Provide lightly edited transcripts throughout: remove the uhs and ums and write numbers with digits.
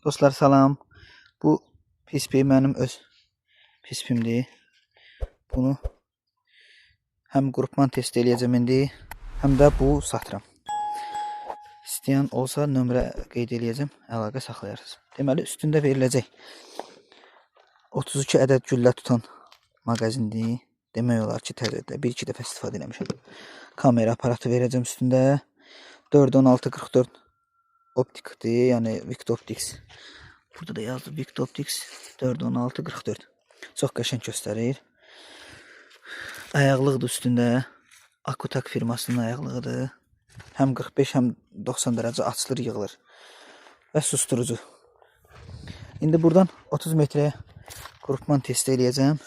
Dostlar salam. Bu PSP mənim öz PSP'mdir. Bunu həm qrupman test eləyəcəm indi, həm də bu satıram. İstəyən olsa nömrə qeyd eləyəcəm, əlaqə saxlayarsınız. Deməli üstündə veriləcək 32 ədəd güllə tutan mağazindir. Demək olar ki, təzədə 1-2 dəfə istifadə eləmişəm. Kamera aparatı verəcəm üstündə. 41644 optikdir, yəni Victoptics. Burada da yazdı Victoptics 41644. Çox qəşəng göstərir. Ayaqlıqdır üstündə. Akutak firmasının ayaqlığıdır. Həm 45, həm 90 dərəcə açılır, yığılır. Və susturucu. İndi buradan 30 metrəyə qrupman testi eləyəcəm.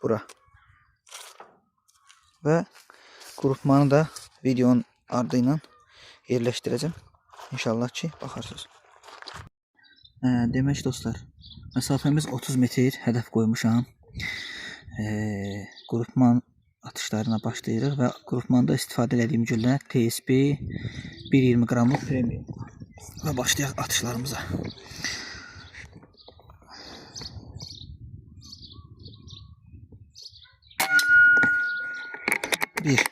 Bura. Və qrupmanı da videonun ardı ilə yerləşdirəcəm. İnşallah ki, baxarsınız. Demək dostlar, məsafəmiz 30 metr hədəf qoymuşam. Qrupman atışlarına başlayırıq və qrupmanda istifadə etdiyim güllə TSP 120 qramlıq premium. Və başlayaq atışlarımıza. Bir.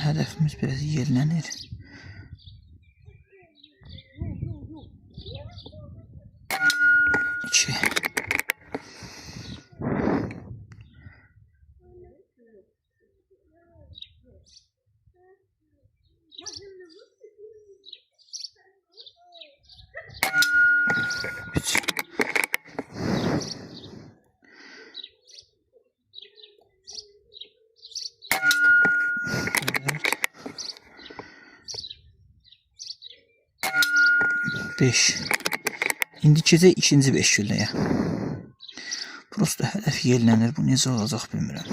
Hədəfimiz biraz yerlənir. 2. 3. 5. İndi keçək ikinci 5 gülləyə. Prosta hədəf yerlənir. Bu necə olacaq bilmirəm.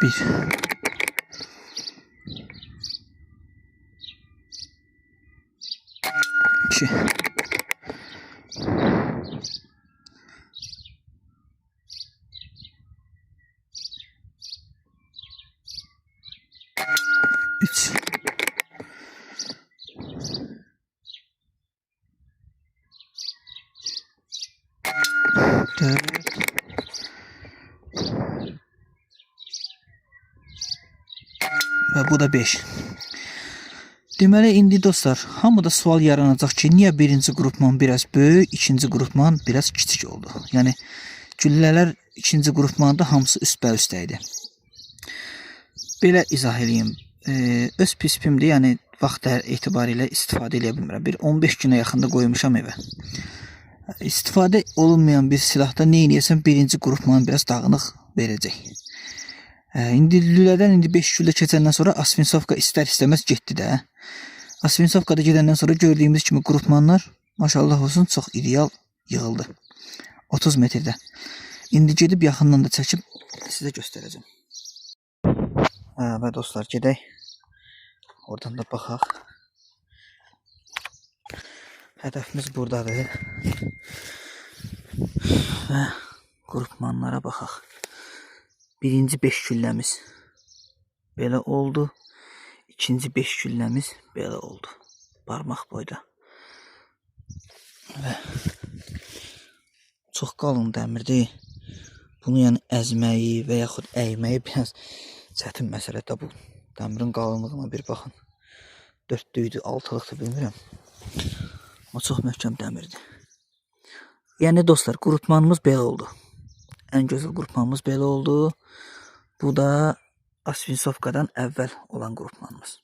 1. 2. 3. 4. Və bu da 5. Deməli, indi dostlar, hamıda sual yaranacaq ki, niyə birinci qrupman biraz böyük, ikinci qrupman biraz kiçik oldu? Yəni, güllələr ikinci qrupmanda hamısı üstbə-üstə idi. Belə izah edeyim. Öz PSP-imdir, yəni vaxt etibarilə istifadə edə bilmirəm. Bir 15 günə yaxında qoymuşam evə. İstifadə olunmayan bir silahda nə eləyəsən, birinci qrupman biraz dağınıq verəcək. İndi lülədən 5 güllə keçəndən sonra Asfinsovka istər-istəməz getdi də. Asfinsovkada gedəndən sonra gördüyümüz kimi qrupmanlar, maşallah olsun, çox ideal yığıldı. 30 metrdə. İndi gedib yaxından da çəkib sizə göstərəcəm. Və dostlar, gedək. Oradan da baxaq. Hədəfimiz buradadır. Və qrupmanlara baxaq. Birinci 5 gülləmiz belə oldu. İkinci 5 gülləmiz belə oldu. Barmaq boyda. Və çox qalın dəmirdir. Bunu yəni əzməyi və yaxud əyməyi biraz çətin məsələdir. Bu dəmirin qalınlığına bir baxın. 4-lükdür, 6-lıqdır, bilmirəm. Amma çox möhkəm dəmirdir. Yəni dostlar, qrupmanımız belə oldu. Ən gözəl qrupmanımız belə oldu. Bu da Asfinsovkadan əvvəl olan qrupmanımız.